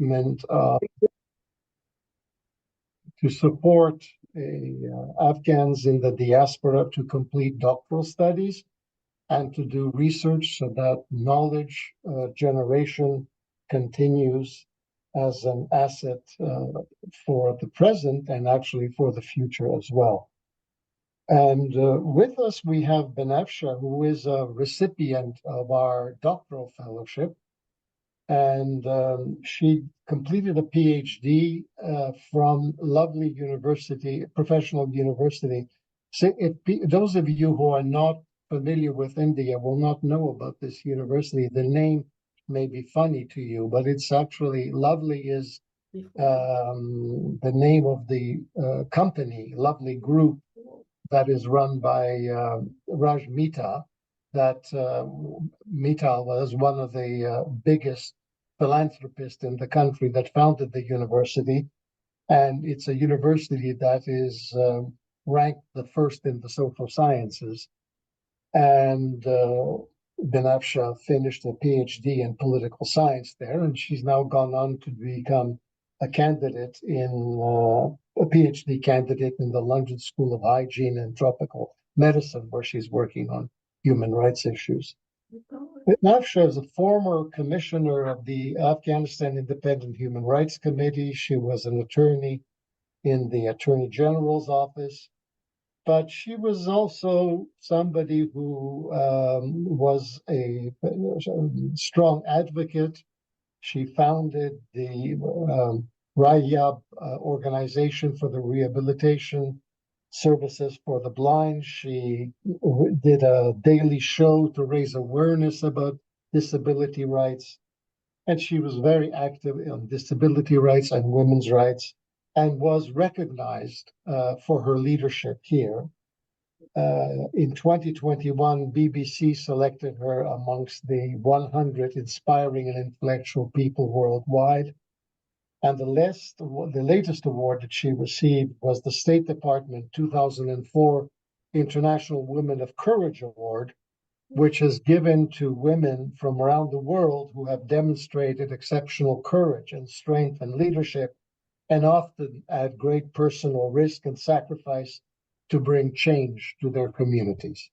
commitment to support Afghans in the diaspora to complete doctoral studies and to do research so that knowledge generation continues as an asset for the present and actually for the future as well. And with us, we have Benafsha, who is a recipient of our doctoral fellowship. And she completed a PhD from lovely university, professional university. So those of you who are not familiar with India will not know about this university. The name may be funny to you, but it's actually Lovely is the name of the company, Lovely Group, that is run by Raj Mehta. That Mehta was one of the biggest philanthropists in the country that founded the university. And it's a university that is ranked the first in the social sciences. And Benafsha finished a PhD in political science there, and she's now gone on to become a candidate in a PhD candidate in the London School of Hygiene and Tropical Medicine, where she's working on human rights issues. Benafsha is a former commissioner of the Afghanistan Independent Human Rights Committee. She was an attorney in the Attorney General's office, but she was also somebody who was a strong advocate. She founded the Rayab organization for the rehabilitation services for the blind. She did a daily show to raise awareness about disability rights. And she was very active on disability rights and women's rights and was recognized for her leadership here. In 2021, BBC selected her amongst the 100 inspiring and influential people worldwide. And the latest award that she received was the State Department 2004 International Women of Courage Award, which is given to women from around the world who have demonstrated exceptional courage and strength and leadership, and often at great personal risk and sacrifice to bring change to their communities.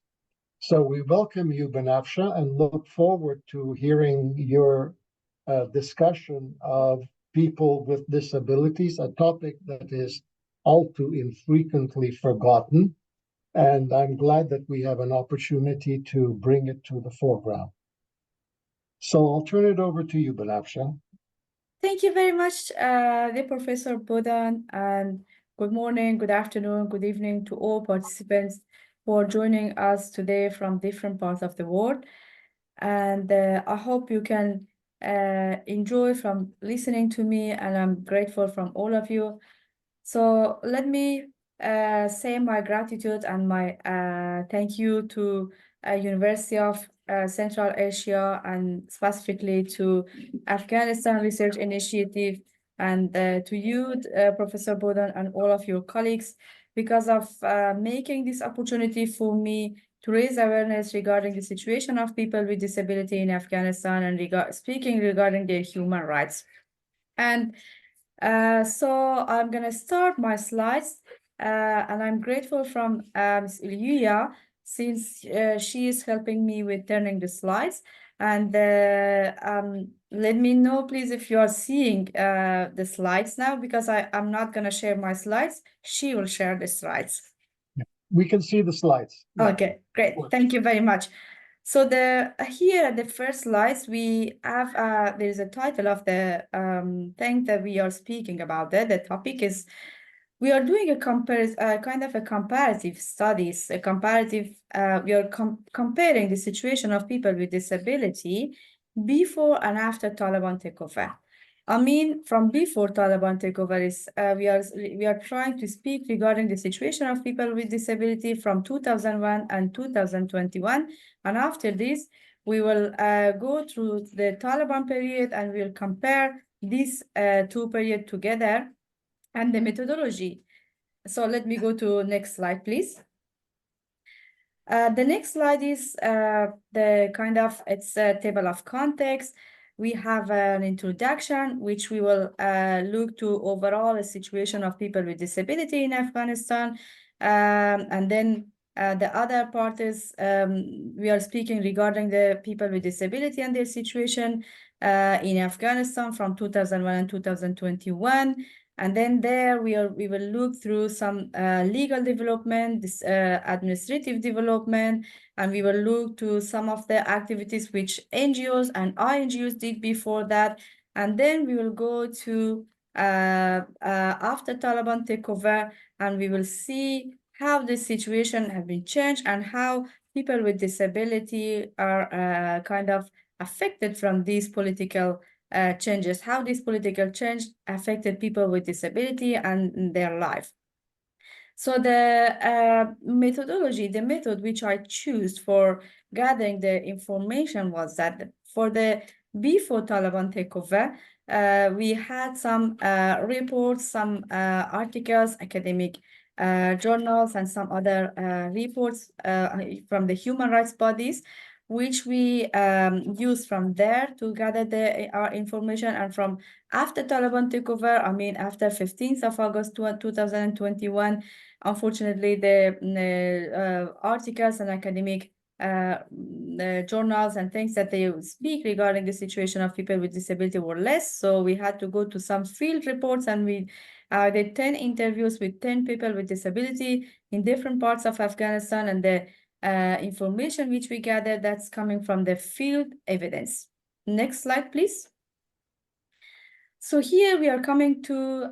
So we welcome you, Benafsha, and look forward to hearing your discussion of people with disabilities, a topic that is all too infrequently forgotten. And I'm glad that we have an opportunity to bring it to the foreground. So I'll turn it over to you, Benafsha. Thank you very much, dear Professor Bodan, and good morning, good afternoon, good evening to all participants for joining us today from different parts of the world. And I hope you can enjoy from listening to me, and I'm grateful from all of you. So let me say my gratitude and my thank you to University of Central Asia, and specifically to Afghanistan Research Initiative, and to you, Professor Bodan, and all of your colleagues, because of making this opportunity for me to raise awareness regarding the situation of people with disability in Afghanistan and speaking regarding their human rights. And so I'm going to start my slides, and I'm grateful from Ms. Ilyuya, since she is helping me with turning the slides. And let me know, please, if you are seeing the slides now, because I'm not going to share my slides. She will share the slides. We can see the slides. Okay, great. Thank you very much. So here at the first slides, we have there's a title of the thing that we are speaking about. The topic is we are doing a kind of a comparative studies, a comparative. We are comparing the situation of people with disability before and after Taliban takeover. I mean, from before Taliban takeover is we are trying to speak regarding the situation of people with disability from 2001 and 2021, and after this we will go through the Taliban period and we'll compare these two periods together and the methodology. So let me go to next slide, please. The next slide is the kind of, it's a table of context. we have an introduction, which we will look to overall the situation of people with disability in Afghanistan. And then the other part is we are speaking regarding the people with disability and their situation in Afghanistan from 2001 and 2021. And then there we will look through some legal development, this administrative development, and we will look to some of the activities which NGOs and INGOs did before that. And then we will go to after Taliban takeover, and we will see how the situation has been changed and how people with disability are kind of affected from these political changes, how this political change affected people with disability and their life. So the methodology, the method which I choose for gathering the information was that for the before Taliban takeover, we had some reports, some articles, academic journals, and some other reports from the human rights bodies, which we used from there to gather our information. And from after Taliban takeover, I mean, after 15th of August 2021, unfortunately, the articles and academic journals and things that they speak regarding the situation of people with disability were less. So we had to go to some field reports, and we did 10 interviews with 10 people with disability in different parts of Afghanistan, and the information which we gathered, that's coming from the field evidence. Next slide, please. So here we are coming to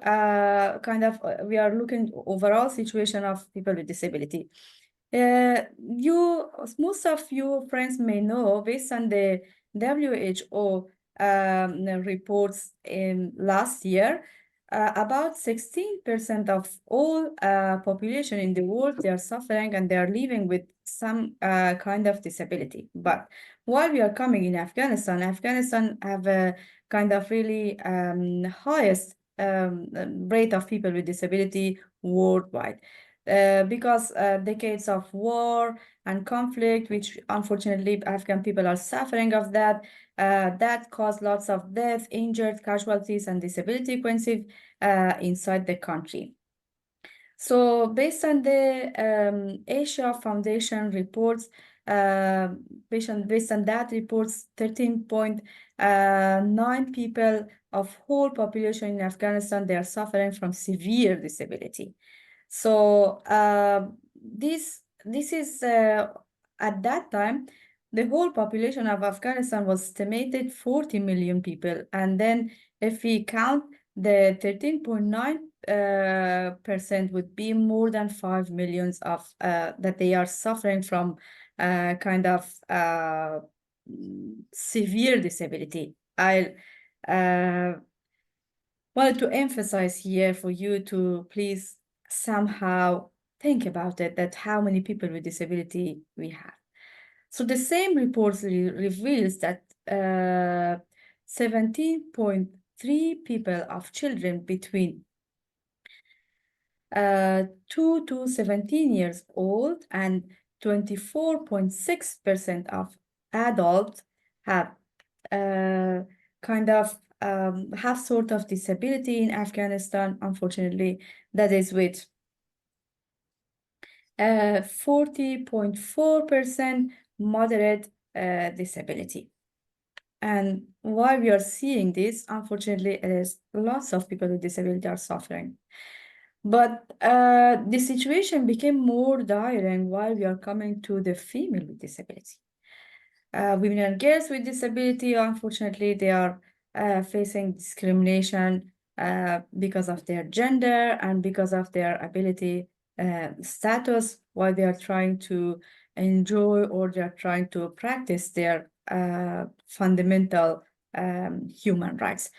we are looking overall situation of people with disability. Most of you friends may know, based on the WHO reports in last year, about 16% of all population in the world, they are suffering and they are living with some kind of disability. But while we are coming in Afghanistan have a kind of really highest rate of people with disability worldwide. Because decades of war and conflict, which unfortunately Afghan people are suffering of that, that caused lots of death, injured, casualties, and disability consequences inside the country. So based on the Asia Foundation reports, based on that reports, 13.9 people of whole population in Afghanistan, they are suffering from severe disability. So this is at that time, the whole population of Afghanistan was estimated 40 million people. And then if we count the 13.9% would be more than 5 millions of that they are suffering from kind of severe disability. I wanted to emphasize here for you to please somehow think about it, that how many people with disability we have. So the same report reveals that 17.3 people of children between 2 to 17 years old and 24.6% of adults have kind of have sort of disability in Afghanistan, unfortunately, that is with 40.4% moderate disability. And while we are seeing this, unfortunately, lots of people with disability are suffering. But the situation became more dire while we are coming to the female with disability. Women and girls with disability, unfortunately, they are facing discrimination because of their gender and because of their ability status while they are trying to enjoy or they are trying to practice their fundamental human rights.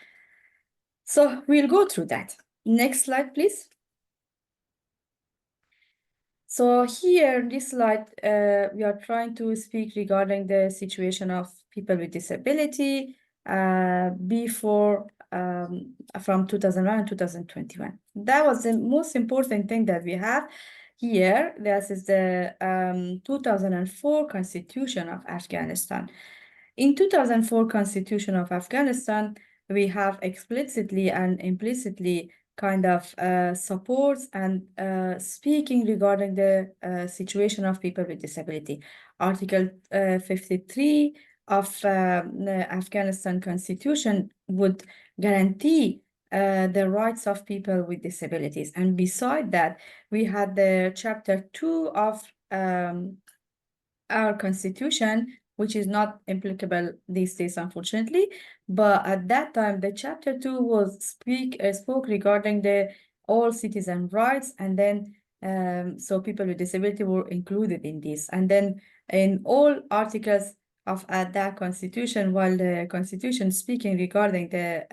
So we'll go through that. Next slide, please. So here, this slide, we are trying to speak regarding the situation of people with disability before from 2001 and 2021. That was the most important thing that we have here. This is the 2004 Constitution of Afghanistan. In 2004 Constitution of Afghanistan, we have explicitly and implicitly kind of supports and speaking regarding the situation of people with disability. Article 53 of the Afghanistan Constitution would guarantee the rights of people with disabilities. And beside that, we had the Chapter 2 of our Constitution, which is not applicable these days, unfortunately. But at that time, the Chapter 2 was spoke regarding the all citizen rights, and then so people with disability were included in this. And then in all articles of that Constitution, while the Constitution speaking regarding the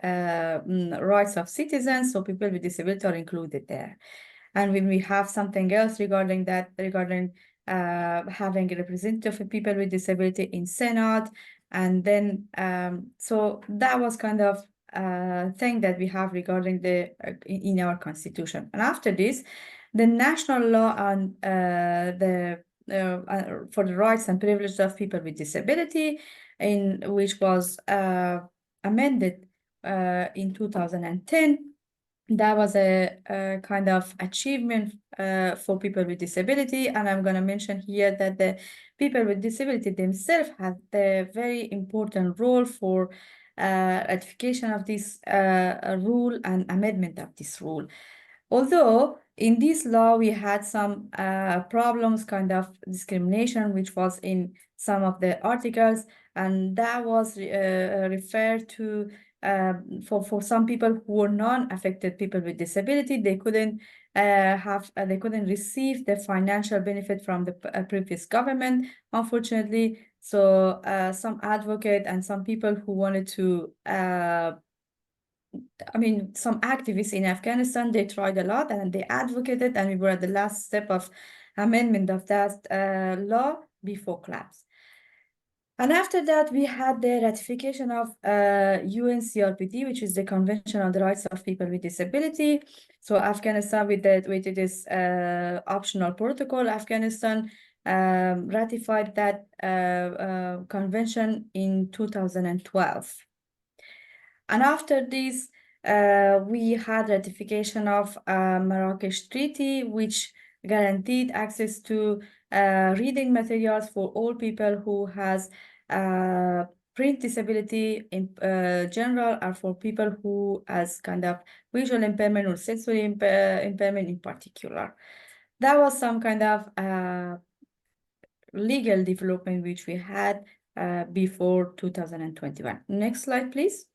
rights of citizens, so people with disability are included there. And when we have something else regarding that, regarding having a representative of people with disability in Senate, and then so that was kind of thing that we have regarding the in our Constitution. And after this, the national law on the for the rights and privileges of people with disability, in which was amended in 2010. That was a kind of achievement for people with disability. And I'm going to mention here that the people with disability themselves had a very important role for ratification of this rule and amendment of this rule. Although in this law, we had some problems, kind of discrimination, which was in some of the articles, and that was referred to for some people who were non-affected people with disability. They couldn't they couldn't receive the financial benefit from the previous government, unfortunately. So some advocate and some people who wanted to some activists in Afghanistan, they tried a lot and they advocated, and we were at the last step of amendment of that law before collapse. And after that, we had the ratification of UNCRPD, which is the Convention on the Rights of People with Disability. So Afghanistan, with this optional protocol, Afghanistan ratified that convention in 2012. And after this, we had ratification of Marrakesh Treaty, which guaranteed access to reading materials for all people who has print disability in general, or for people who has kind of visual impairment or sensory impairment in particular. That was some kind of legal development which we had before 2021. Next slide, please.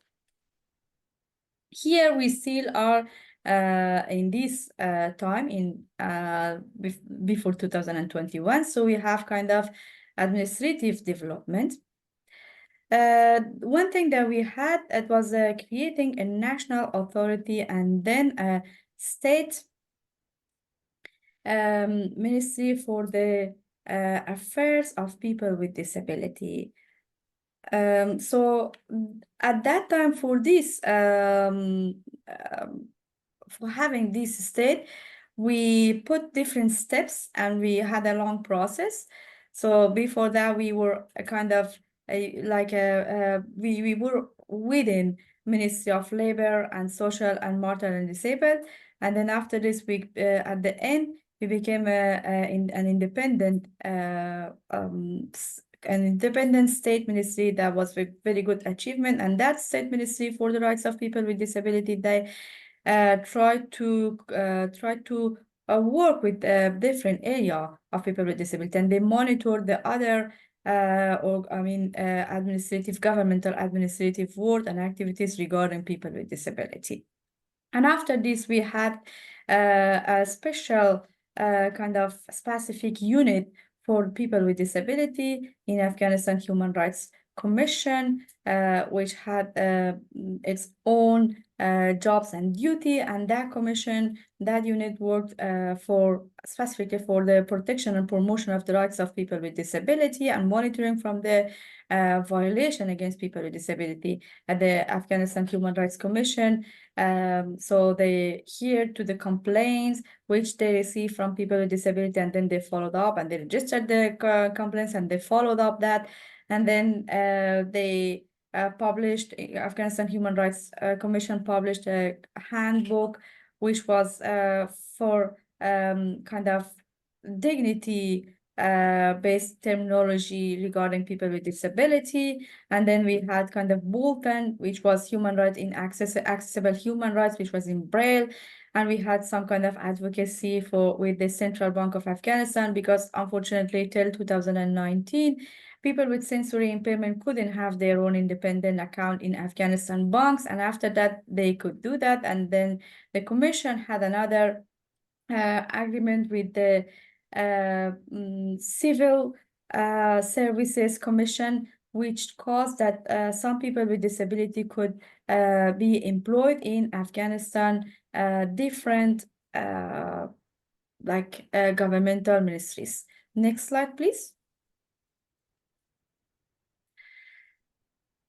Here we still are in this time in before 2021. So we have kind of administrative development. One thing that we had, it was creating a national authority and then a state ministry for the affairs of people with disability. So at that time, for this, for having this state, we put different steps and we had a long process. So before that, we were a kind of we were within Ministry of Labor and Social and Mortal and Disabled. And then after this, we at the end, we became an independent state ministry. That was a very good achievement. And that state ministry for the rights of people with disability, they try to work with different area of people with disability, and they monitor the other governmental administrative work and activities regarding people with disability. And after this, we had a special kind of specific unit for people with disability in Afghanistan Human Rights Commission, which had its own jobs and duty. And that commission, that unit worked specifically for the protection and promotion of the rights of people with disability and monitoring from the violation against people with disability at the Afghanistan Human Rights Commission. So they hear to the complaints which they receive from people with disability, and then they followed up and they registered the complaints and they followed up that. And then they published, Afghanistan Human Rights Commission published a handbook, which was for kind of dignity based terminology regarding people with disability. And then we had kind of bullpen, which was human rights in accessible human rights, which was in Braille. And we had some kind of advocacy with the Central Bank of Afghanistan, because unfortunately till 2019, people with sensory impairment couldn't have their own independent account in Afghanistan banks. And after that, they could do that. And then the commission had another agreement with the Civil Services Commission, which caused that some people with disability could be employed in Afghanistan, different governmental ministries. Next slide, please.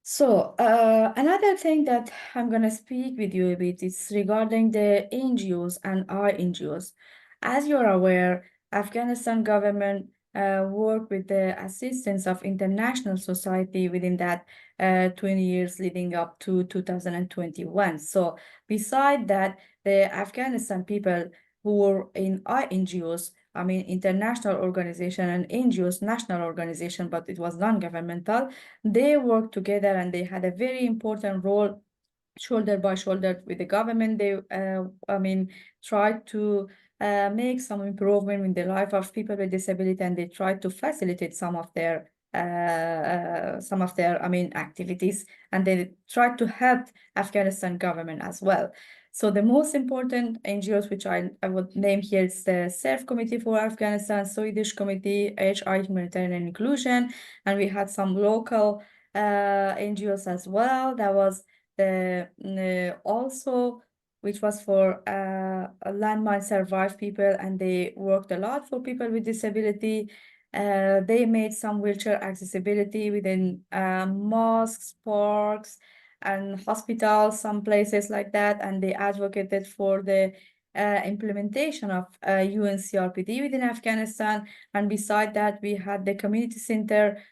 So another thing that I'm going to speak with you a bit is regarding the NGOs and our NGOs. As you're aware, Afghanistan government work with the assistance of international society within that 20 years leading up to 2021. So beside that, the Afghanistan people who were in our NGOs, I mean, international organization and NGOs, national organization, but it was non-governmental, they worked together and they had a very important role, shoulder by shoulder with the government. They, tried to make some improvement in the life of people with disability, and they tried to facilitate some of their activities, and they tried to help Afghanistan government as well. So the most important NGOs, which I would name here, is the SERF Committee for Afghanistan, Swedish Committee, ARI Humanitarian Inclusion, and we had some local NGOs as well. That was the also, which was for landmine survived people, and they worked a lot for people with disability. They made some wheelchair accessibility within mosques, parks, and hospitals, some places like that, and they advocated for the implementation of UNCRPD within Afghanistan. And beside that, we had the community center,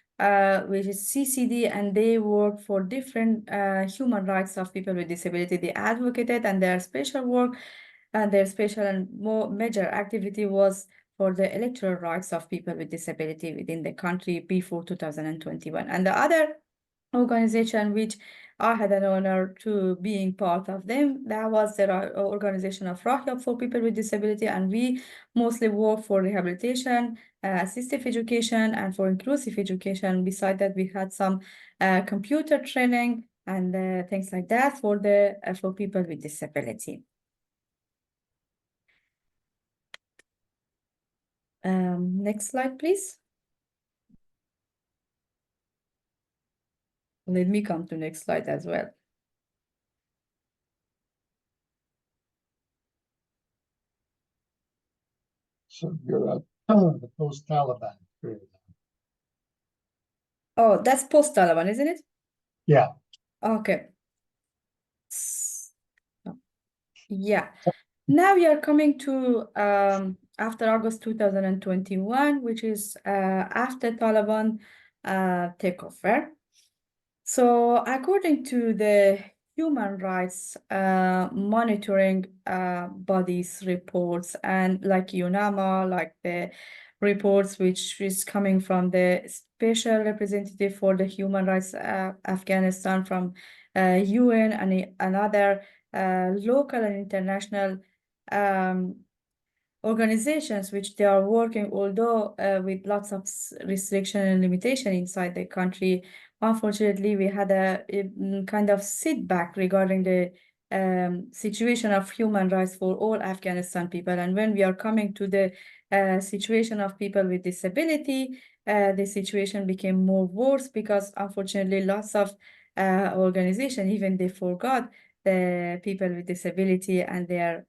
which is CCD, and they work for different human rights of people with disability. They advocated, and their special work and their special and more major activity was for the electoral rights of people with disability within the country before 2021. And the other organization which I had an honor to being part of them, that was the organization of Rahab for people with disability, and we mostly work for rehabilitation, assistive education, and for inclusive education. Beside that, we had some computer training and things like that for people with disability. Next slide, please. Let me come to next slide as well. So you're at the post-Taliban period. Oh, that's post-Taliban, isn't it? Yeah. Okay. Yeah. Now we are coming to after August 2021, which is after Taliban takeover. So according to the human rights monitoring bodies reports, and like UNAMA, like the reports which is coming from the special representative for the human rights Afghanistan, from UN and other local and international organizations, which they are working, although with lots of restriction and limitation inside the country. Unfortunately, we had a kind of setback regarding the situation of human rights for all Afghanistan people. And when we are coming to the situation of people with disability, the situation became more worse, because unfortunately lots of organizations, even they forgot the people with disability and their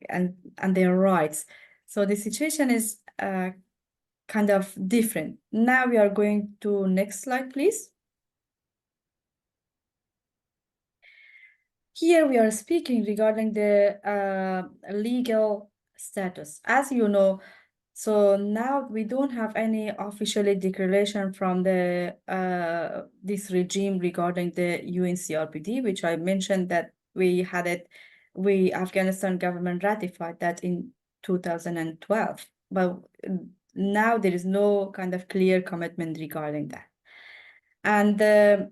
and their rights. So the situation is kind of different. Now we are going to next slide, please. Here we are speaking regarding the legal status. As you know, So now we don't have any official declaration from the this regime regarding the UNCRPD, which I mentioned that we had it, Afghanistan government ratified that in 2012, but now there is no kind of clear commitment regarding that. And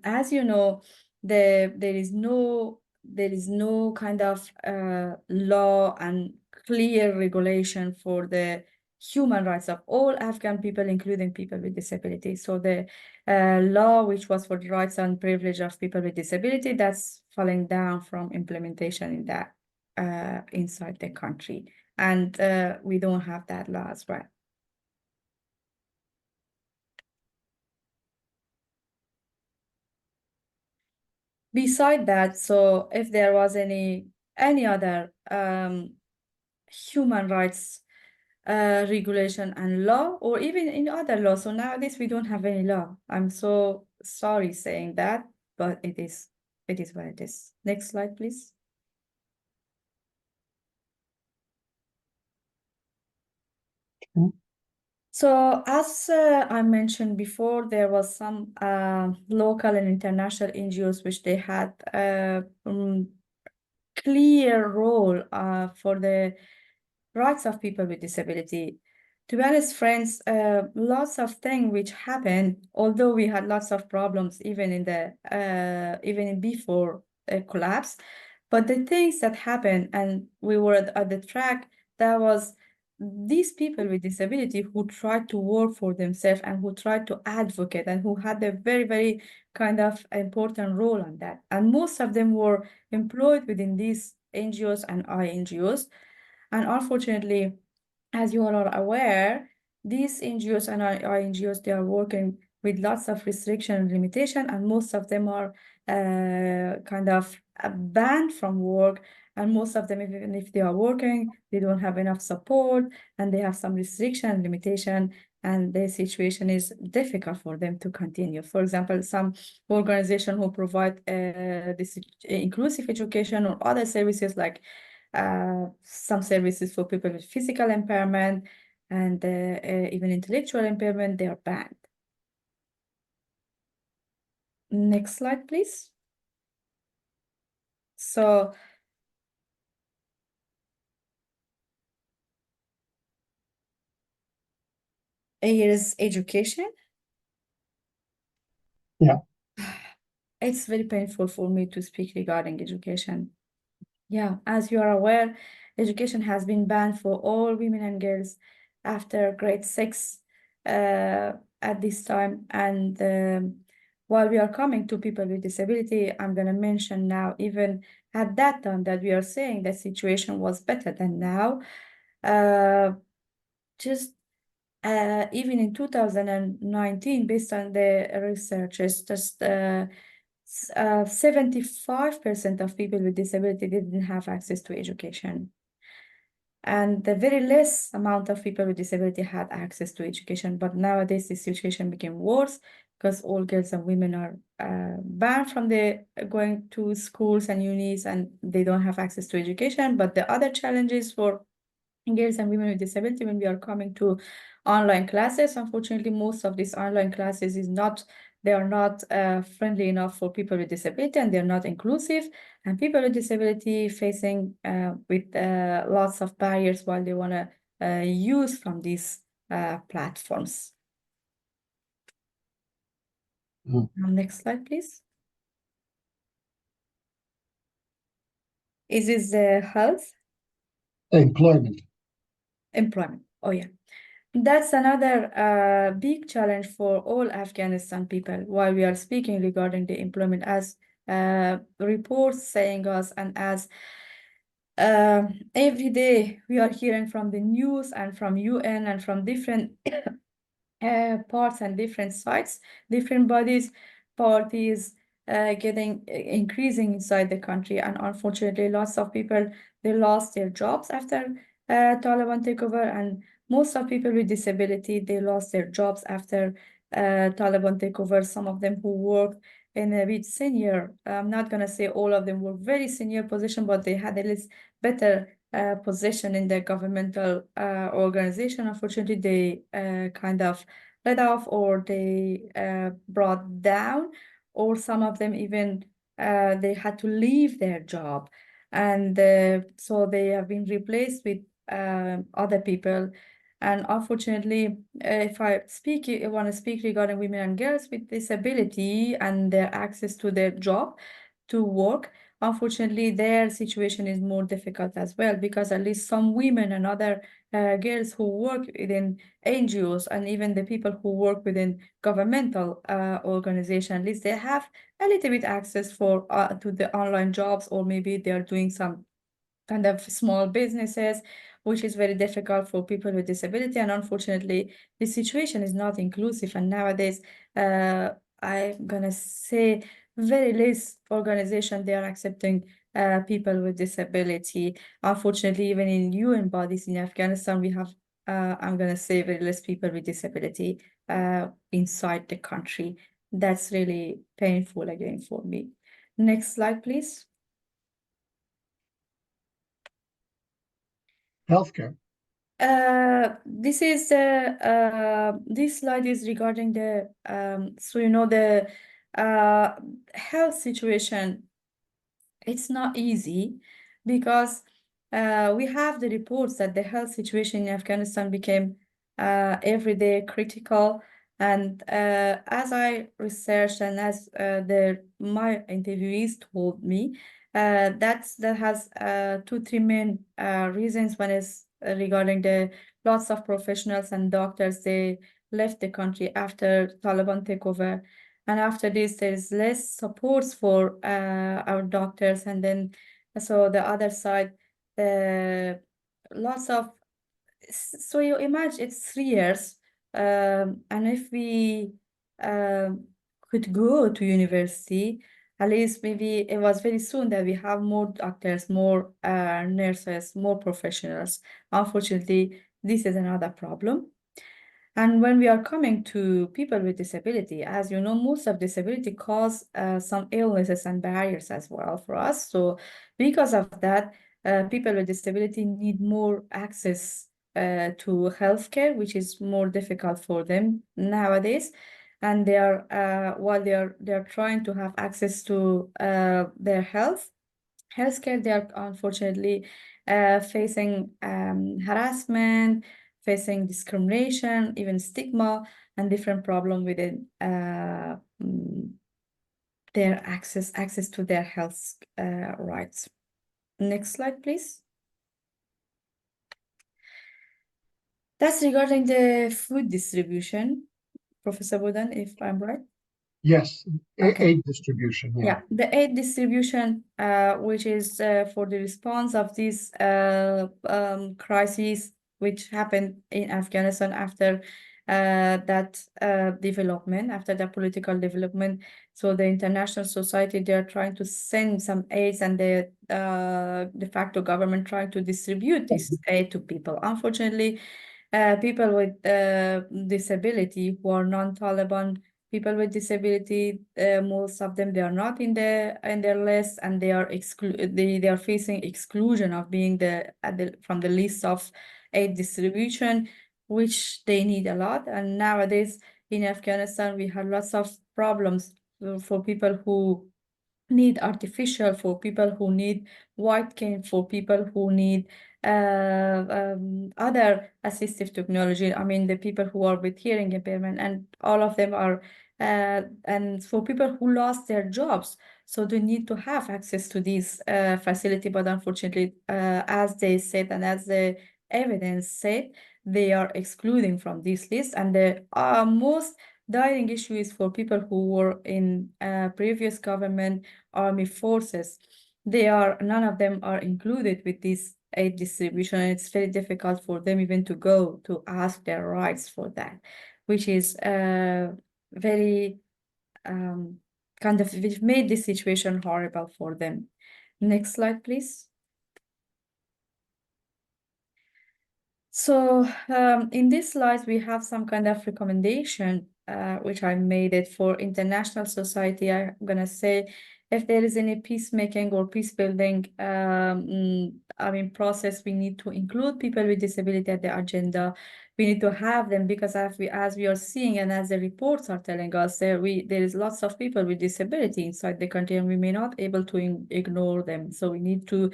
as you know, there is no kind of law and clear regulation for the human rights of all Afghan people, including people with disabilities. So the law, which was for the rights and privilege of people with disability, that's falling down from implementation in that inside the country. And we don't have that law as well. Beside that, so if there was any other human rights regulation and law, or even in other laws. So nowadays we don't have any law. I'm so sorry saying that, but it is what it is. Next slide, please. So as I mentioned before, there was some local and international NGOs which they had clear role for the rights of people with disability. To be honest, friends, lots of things which happened, although we had lots of problems even in the before collapse, but the things that happened and we were at the track, that was these people with disability who tried to work for themselves and who tried to advocate and who had a very, very kind of important role on that. And most of them were employed within these NGOs and INGOs. And unfortunately, as you all are aware, these NGOs and INGOs, they are working with lots of restriction and limitation, and most of them are kind of banned from work. And most of them, even if they are working, they don't have enough support, and they have some restriction and limitation, and the situation is difficult for them to continue. For example, some organization who provide this inclusive education or other services like some services for people with physical impairment and even intellectual impairment, they are banned. Next slide, please. So here is education. Yeah. It's very painful for me to speak regarding education. Yeah, as you are aware, education has been banned for all women and girls after grade 6 at this time. And while we are coming to people with disability, I'm going to mention now, even at that time that we are saying the situation was better than now, just even in 2019, based on the researchers, just 75% of people with disability didn't have access to education. And the very less amount of people with disability had access to education. But nowadays, the situation became worse because all girls and women are banned from the going to schools and unis, and they don't have access to education. But the other challenges for girls and women with disability when we are coming to online classes, unfortunately, most of these online classes they are not friendly enough for people with disability, and they're not inclusive, and people with disability facing with lots of barriers while they want to use from these platforms. Next slide, please. Is this health? Employment. Oh, yeah. That's another big challenge for all Afghanistan people while we are speaking regarding the employment, as reports saying us, and as every day we are hearing from the news and from UN and from different parts and different sites, different bodies, parties getting increasing inside the country. And unfortunately, lots of people, they lost their jobs after Taliban takeover, and most of people with disability, they lost their jobs after Taliban takeover. Some of them who worked in a bit senior, I'm not going to say all of them were very senior position, but they had at least better position in the governmental organization. Unfortunately, they kind of let off, or they brought down, or some of them even they had to leave their job, and so they have been replaced with other people. And unfortunately, if I want to speak regarding women and girls with disability and their access to their job, to work, unfortunately, their situation is more difficult as well, because at least some women and other girls who work within NGOs, and even the people who work within governmental organizations, at least they have a little bit access to the online jobs, or maybe they are doing some kind of small businesses, which is very difficult for people with disability. And unfortunately, the situation is not inclusive. And nowadays, I'm gonna say very less organization they are accepting people with disability. Unfortunately, even in UN bodies in Afghanistan, we have I'm gonna say very less people with disability inside the country. That's really painful again for me. Next slide, please. Healthcare. This slide is regarding the so you know the health situation. It's not easy, because we have the reports that the health situation in Afghanistan became every day critical. And as I researched, and as my interviewees told me, that has three main reasons. One is regarding the lots of professionals and doctors, they left the country after Taliban takeover. And after this, there is less supports for our doctors. And then, so the other side, lots of, so you imagine it's 3 years. And if we could go to university, at least maybe it was very soon that we have more doctors, more nurses, more professionals. Unfortunately, this is another problem. And when we are coming to people with disability, as you know, most of disability cause some illnesses and barriers as well for us. So because of that, people with disability need more access to healthcare, which is more difficult for them nowadays. And they are while they are trying to have access to their healthcare, they are unfortunately facing harassment, facing discrimination, even stigma, and different problem within their access to their health rights. Next slide, please. That's regarding the food distribution, Professor Bodan, if I'm right. Yes, Okay. aid distribution. Yeah, the aid distribution, which is for the response of these crises which happened in Afghanistan after that development, after the political development. So the international society, they are trying to send some aids, and the de facto government trying to distribute this aid to people. Unfortunately, people with disability who are non-Taliban people with disability, most of them, they are not in their list, and they are facing exclusion of being from the list of aid distribution, which they need a lot. And nowadays in Afghanistan, we have lots of problems for people who need artificial, for people who need white cane, for people who need other assistive technology. I mean, the people who are with hearing impairment, and all of them are, and for people who lost their jobs. So they need to have access to this facility. But unfortunately, as they said, and as the evidence said, they are excluding from this list. And the most dying issue is for people who were in previous government army forces. None of them are included with this aid distribution, and it's very difficult for them even to go to ask their rights for that, which is very kind of, which made this situation horrible for them. Next slide, please. So in this slide, we have some kind of recommendation which I made it for international society. I'm gonna say if there is any peacemaking or peace building process, we need to include people with disability at the agenda. We need to have them, because as we are seeing and as the reports are telling us, there is lots of people with disability inside the country, and we may not able to ignore them. So we need to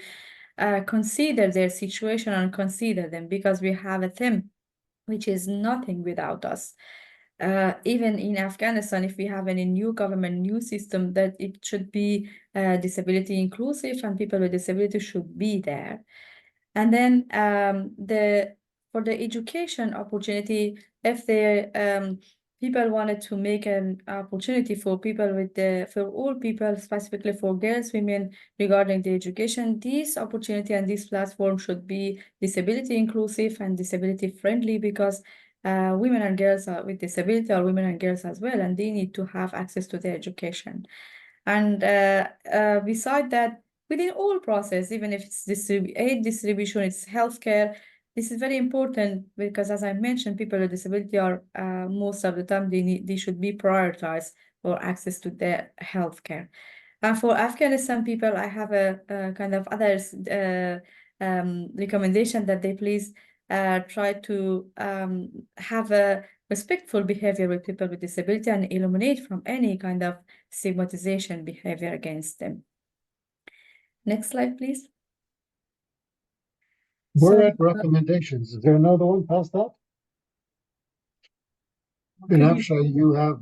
consider their situation and consider them, because we have a theme which is nothing without us. Even in Afghanistan, if we have any new government, new system, that it should be disability inclusive, and people with disability should be there. And then for the education opportunity, if people wanted to make an opportunity for people for all people, specifically for girls, women, regarding the education, this opportunity and this platform should be disability inclusive and disability friendly, because women and girls with disability are women and girls as well, and they need to have access to their education. And beside that, within all process, even if it's aid distribution, it's healthcare, this is very important, because as I mentioned, people with disability are most of the time they should be prioritized for access to their healthcare. And for Afghanistan people, I have a kind of others recommendation that they please try to have a respectful behavior with people with disability and eliminate from any kind of stigmatization behavior against them. Next slide, please. We're at recommendations. Is there another one past that? Benafsha, you have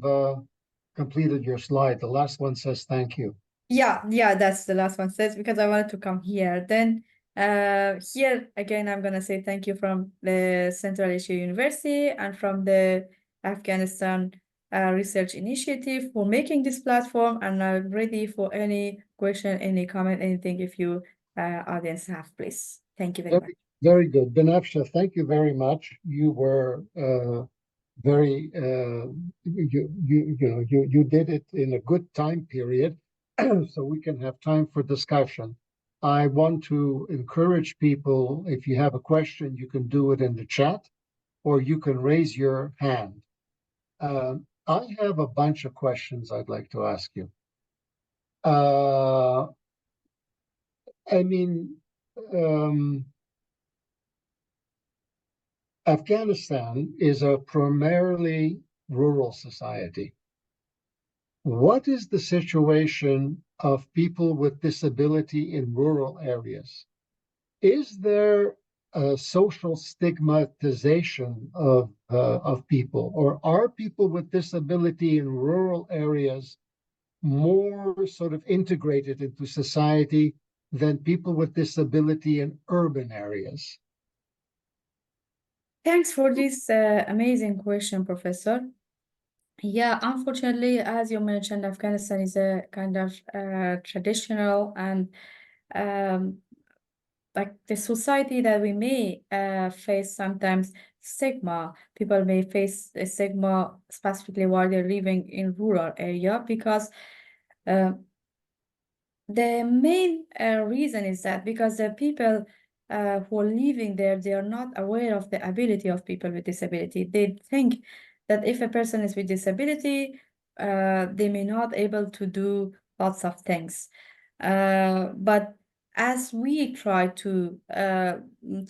completed your slide. The last one says thank you. Yeah, that's the last one says, because I wanted to come here. Then here again, I'm gonna say thank you from the Central Asia University and from the Afghanistan Research Initiative for making this platform, and I'm ready for any question, any comment, anything if you audience have, please. Thank you very much. Very good. Benafsha, thank you very much. You were very you did it in a good time period, so we can have time for discussion. I want to encourage people, if you have a question, you can do it in the chat, or you can raise your hand. I have a bunch of questions I'd like to ask you. Afghanistan is a primarily rural society. What is the situation of people with disability in rural areas? Is there a social stigmatization of people, or are people with disability in rural areas more sort of integrated into society than people with disability in urban areas? Thanks for this amazing question, Professor. Yeah, unfortunately, as you mentioned, Afghanistan is a kind of traditional and like the society that we may face sometimes stigma. People may face a stigma specifically while they're living in rural area, because the main reason is that because the people who are living there, they are not aware of the ability of people with disability. They think that if a person is with disability, they may not able to do lots of things. But as we try to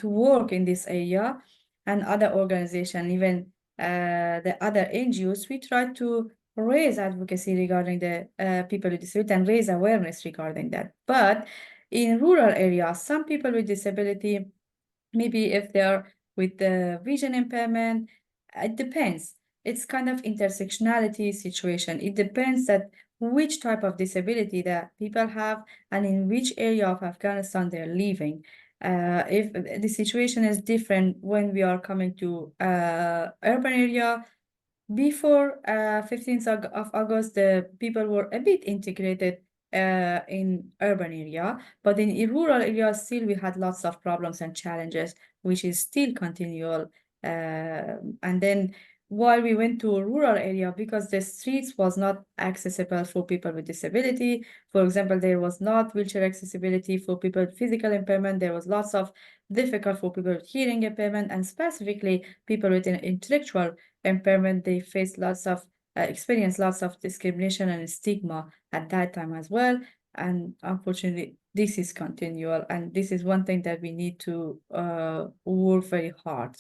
work in this area, and other organization, even the other NGOs, we try to raise advocacy regarding the people with disability and raise awareness regarding that. But in rural areas, some people with disability, maybe if they are with the vision impairment, it depends. It's kind of intersectionality situation. It depends that which type of disability that people have and in which area of Afghanistan they're living. If the situation is different when we are coming to urban area, before 15th of August, the people were a bit integrated in urban area, but in rural areas still we had lots of problems and challenges, which is still continual. And then while we went to a rural area, because the streets was not accessible for people with disability, for example, there was not wheelchair accessibility for people with physical impairment, there was lots of difficult for people with hearing impairment, and specifically people with an intellectual impairment, they face lots of experienced lots of discrimination and stigma at that time as well. And unfortunately, this is continual, and this is one thing that we need to work very hard.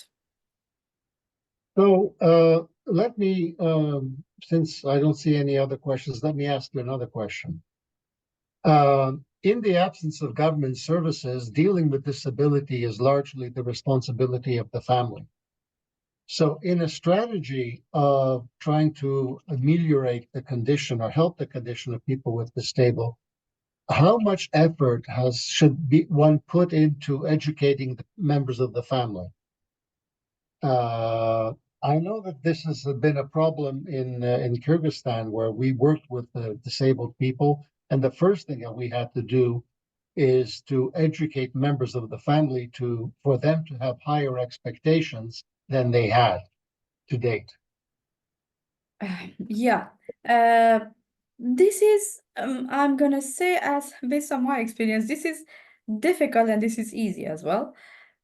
So let me, since I don't see any other questions, let me ask you another question. In the absence of government services, dealing with disability is largely the responsibility of the family. So in a strategy of trying to ameliorate the condition or help the condition of people with disability, how much effort should be one put into educating the members of the family? I know that this has been a problem in Kyrgyzstan, where we worked with the disabled people, and the first thing that we had to do is to educate members of the family for them to have higher expectations than they had to date. Yeah, this is, I'm gonna say, as based on my experience, this is difficult and this is easy as well.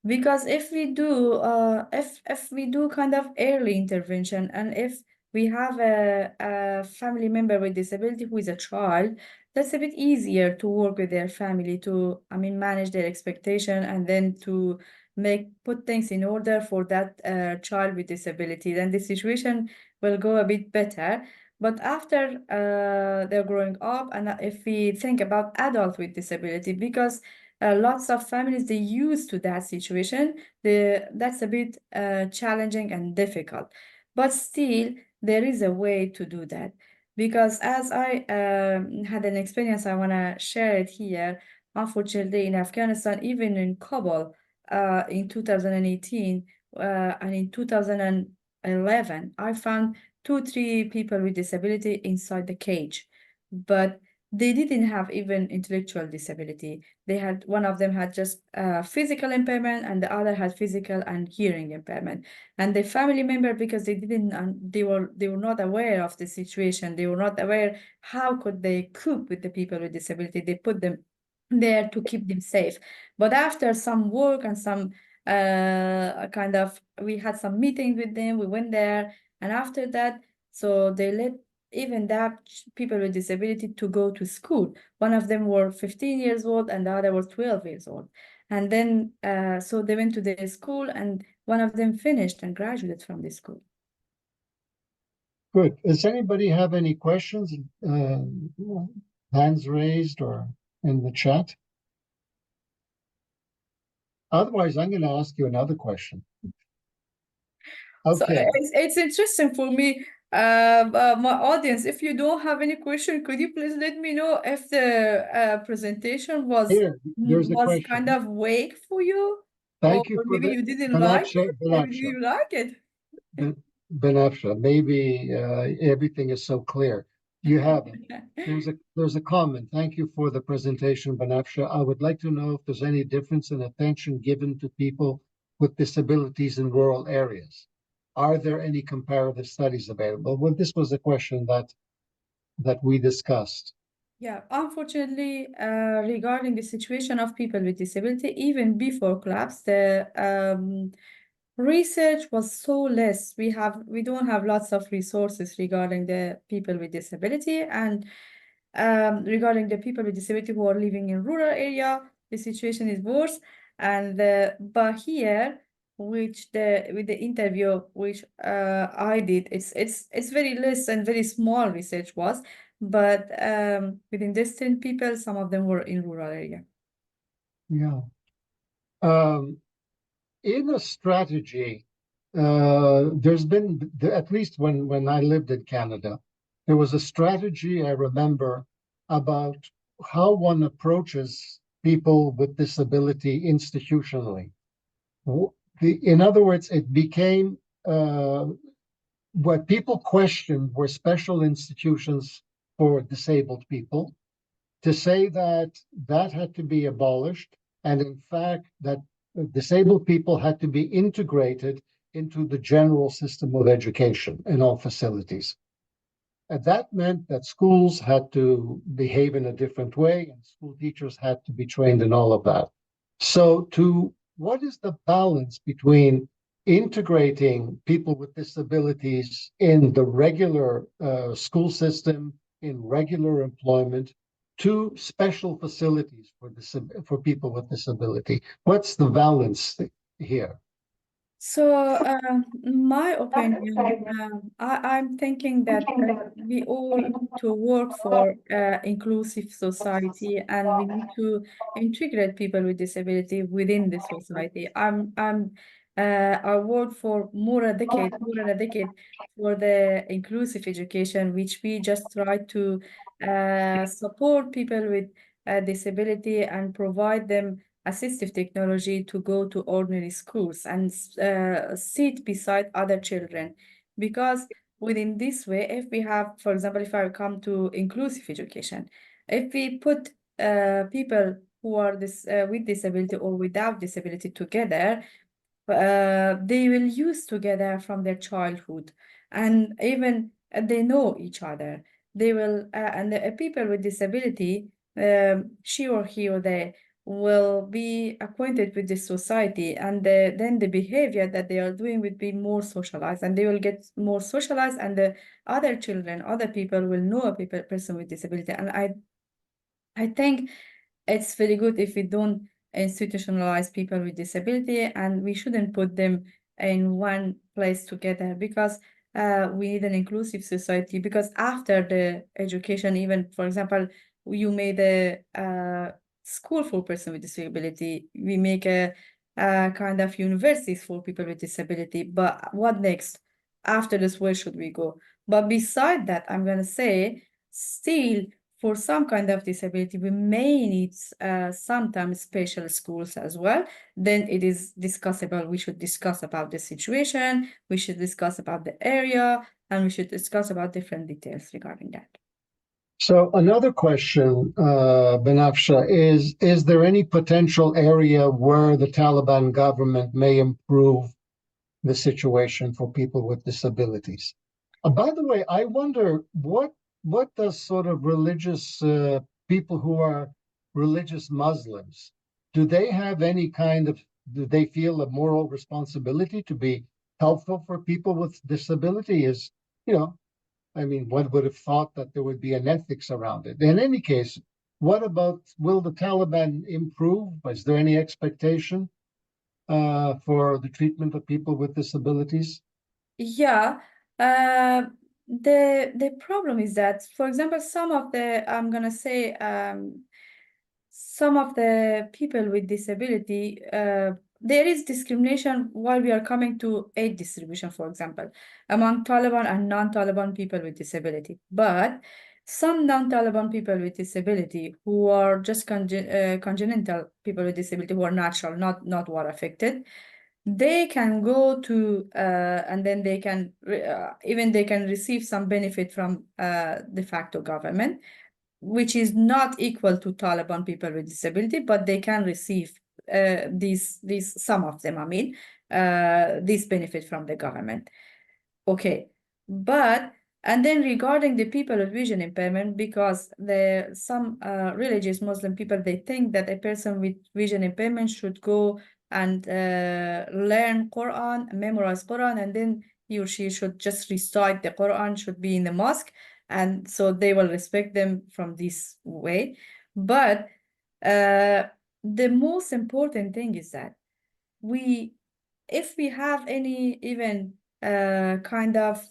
Because if we do kind of early intervention, and if we have a family member with disability who is a child, that's a bit easier to work with their family to, I mean, manage their expectation, and then to put things in order for that child with disability. Then the situation will go a bit better. But after they're growing up, and if we think about adults with disability, because lots of families, they used to that situation, that's a bit challenging and difficult. But still, there is a way to do that. Because as I had an experience, I want to share it here. Unfortunately, in Afghanistan, even in Kabul, in 2018 and in 2011, I found 3 people with disability inside the cage. But they didn't have even intellectual disability. One of them had just physical impairment, and the other had physical and hearing impairment. And the family member, because they were not aware of the situation, they were not aware how could they cope with the people with disability. They put them there to keep them safe. But after some work and some we had some meetings with them, we went there, and after that, so they let even that people with disability to go to school. One of them were 15 years old and the other was 12 years old. And then, so they went to the school, and one of them finished and graduated from the school. Good. Does anybody have any questions? Hands raised or in the chat? Otherwise, I'm going to ask you another question. So Okay. it's interesting for me, my audience. If you don't have any question, could you please let me know if the presentation Here, there's a was question. kind of vague for you, or Thank you for maybe the you didn't like Benafsha. it, maybe you like it. Benafsha. Maybe everything is so clear. You have it. There's a comment. Thank you for the presentation, Benafsha. I would like to know if there's any difference in attention given to people with disabilities in rural areas. Are there any comparative studies available? Well, this was a question that we discussed. Yeah, unfortunately, regarding the situation of people with disability, even before collapse, the research was so less. We don't have lots of resources regarding the people with disability, and regarding the people with disability who are living in rural area, the situation is worse. And but here, with the interview which I did, it's very less and very small research was, but within distant people, some of them were in rural area. Yeah. In a strategy, there's been, at least when I lived in Canada, there was a strategy I remember about how one approaches people with disability institutionally. In other words, it became what people questioned were special institutions for disabled people, to say that that had to be abolished, and in fact that disabled people had to be integrated into the general system of education in all facilities. And that meant that schools had to behave in a different way, and school teachers had to be trained in all of that. So what is the balance between integrating people with disabilities in the regular school system, in regular employment, to special facilities for people with disability. What's the balance here? So, my opinion, I'm thinking that we all need to work for inclusive society, and we need to integrate people with disability within the society. I worked for more than a decade for the inclusive education, which we just try to support people with disability and provide them assistive technology to go to ordinary schools and sit beside other children. Because within this way, if we have, for example, if I come to inclusive education, if we put people who are with disability or without disability together, they will use together from their childhood, and even they know each other. They will, and the people with disability, she or he or they will be acquainted with the society, and then the behavior that they are doing will be more socialized, and they will get more socialized, and the other children, other people will know a person with disability. And I think it's very good if we don't institutionalize people with disability, and we shouldn't put them in one place together, because we need an inclusive society. Because after the education, even, for example, you made a school for person with disability, we make a kind of universities for people with disability. But what next? After this, where should we go? But beside that, I'm gonna say, still, for some kind of disability, we may need sometimes special schools as well. Then it is discussable. We should discuss about the situation, we should discuss about the area, and we should discuss about different details regarding that. So another question, Benafsha, is there any potential area where the Taliban government may improve the situation for people with disabilities? By the way, I wonder what does sort of religious people who are religious Muslims, do they feel a moral responsibility to be helpful for people with disability? You know, I mean, one would have thought that there would be an ethics around it. In any case, what about, will the Taliban improve? Is there any expectation for the treatment of people with disabilities? Yeah, uh, the problem is that, for example, some of the, I'm gonna say, some of the people with disability, there is discrimination while we are coming to aid distribution, for example, among Taliban and non-Taliban people with disability. But some non-Taliban people with disability who are just congenital people with disability, who are natural, not war affected, they can go to and then they can even they can receive some benefit from de facto government, which is not equal to Taliban people with disability, but they can receive these some of them, I mean, this benefit from the government. Okay, but and then regarding the people with vision impairment, because some religious Muslim people, they think that a person with vision impairment should go and learn Quran, memorize Quran, and then he or she should just recite the Quran, should be in the mosque, and so they will respect them from this way. But uh, the most important thing is that we, if we have any even kind of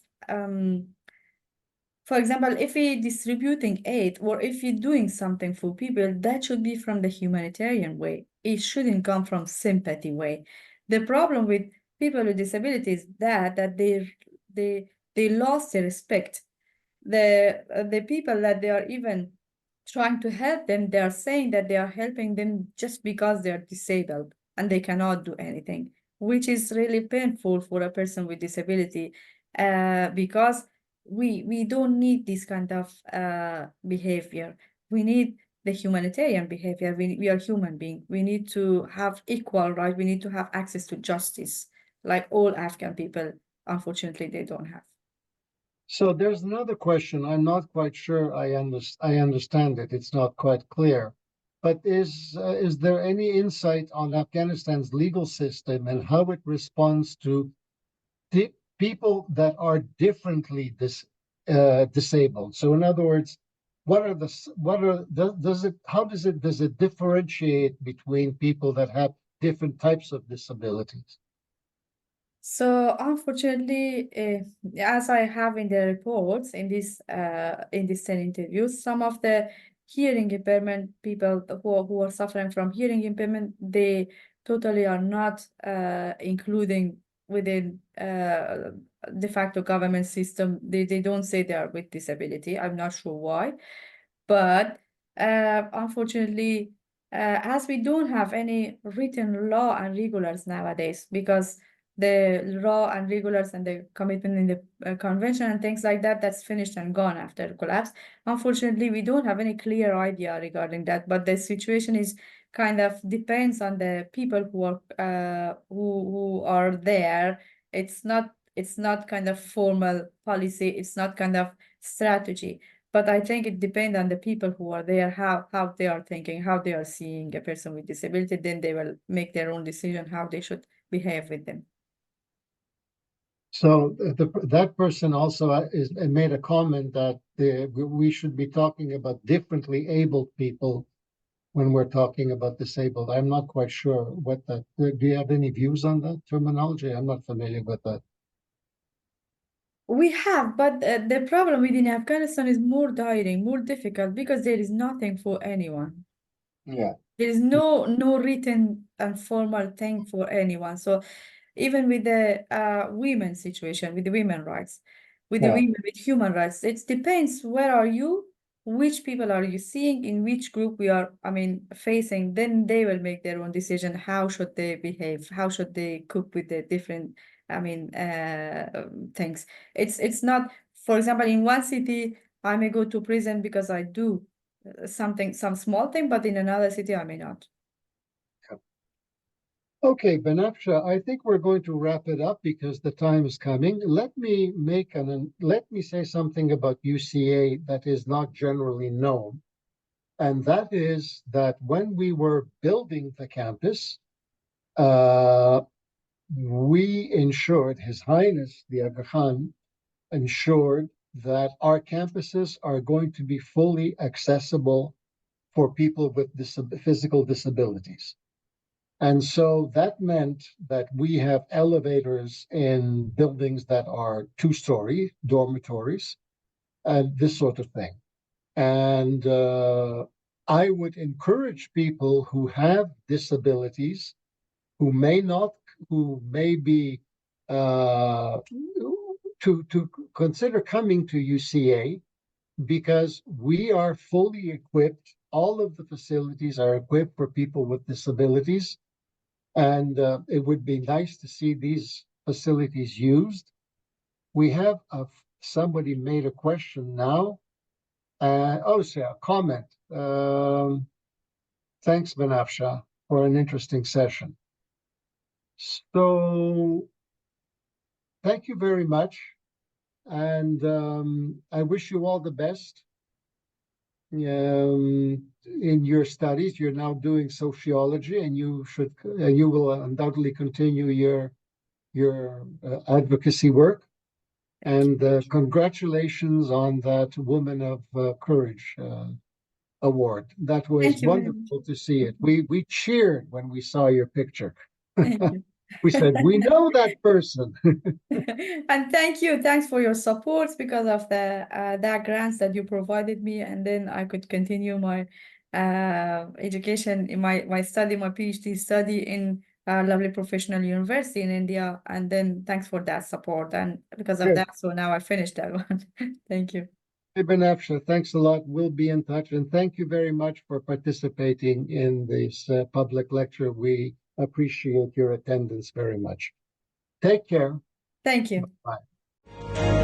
for example, if we distributing aid or if we doing something for people, that should be from the humanitarian way. It shouldn't come from sympathy way. The problem with people with disabilities that they lost their respect. The people that they are even trying to help them, they are saying that they are helping them just because they are disabled and they cannot do anything, which is really painful for a person with disability, because we don't need this kind of behavior. We need the humanitarian behavior. We are human beings. We need to have equal right. We need to have access to justice, like all Afghan people. Unfortunately, they don't have. So there's another question. I'm not quite sure I understand it. It's not quite clear. But is there any insight on Afghanistan's legal system and how it responds to people that are differently disabled? So, in other words, does it differentiate between people that have different types of disabilities? So unfortunately, as I have in the reports in this 10 interviews, some of the hearing impairment people who are suffering from hearing impairment, they totally are not including within de facto government system. They don't say they are with disability. I'm not sure why, but unfortunately, as we don't have any written law and regulars nowadays, because the law and regulars and the commitment in the convention and things like that, that's finished and gone after the collapse. Unfortunately, we don't have any clear idea regarding that, but the situation is kind of depends on the people who are who are there. It's not kind of formal policy, it's not kind of strategy, but I think it depends on the people who are there, how they are thinking, how they are seeing a person with disability, then they will make their own decision how they should behave with them. So that person also made a comment that we should be talking about differently abled people when we're talking about disabled. I'm not quite sure what that. Do you have any views on that terminology? I'm not familiar with that. We have, but the problem within Afghanistan is more dire, more difficult, because there is nothing for anyone. Yeah. There is no written and formal thing for anyone. So even with the women situation, with the women rights, with the Yeah. women, with human rights, it depends where are you, which people are you seeing, in which group we are, I mean, facing, then they will make their own decision, how should they behave, how should they cope with the different, I mean, things. It's not, for example, in one city, I may go to prison because I do some small thing, but in another city, I may not. Okay, Benafsha, I think we're going to wrap it up because the time is coming. Let me say something about UCA that is not generally known. And that is that when we were building the campus, we ensured, His Highness the Aga Khan ensured that our campuses are going to be fully accessible for people with physical disabilities. And so that meant that we have elevators in buildings that are two-story dormitories and this sort of thing. And I would encourage people who have disabilities, who may be to consider coming to UCA, because we are fully equipped. All of the facilities are equipped for people with disabilities. And it would be nice to see these facilities used. We have somebody made a question now. A comment. Thanks, Benafsha, for an interesting session. So, thank you very much. And I wish you all the best in your studies. You're now doing sociology, and you will undoubtedly continue your advocacy work. And congratulations on that Woman of Courage award. That was wonderful to see it. We cheered when we saw your picture. We said, we know that person. And thanks for your support, because of the that grants that you provided me, and then I could continue my education in my PhD study in a lovely professional university in India. And then thanks for that support, and because of Good. that, so now I finished that one. Thank you. Hey, Benafsha, thanks a lot. We'll be in touch. And thank you very much for participating in this public lecture. We appreciate your attendance very much. Take care. Thank you. Bye.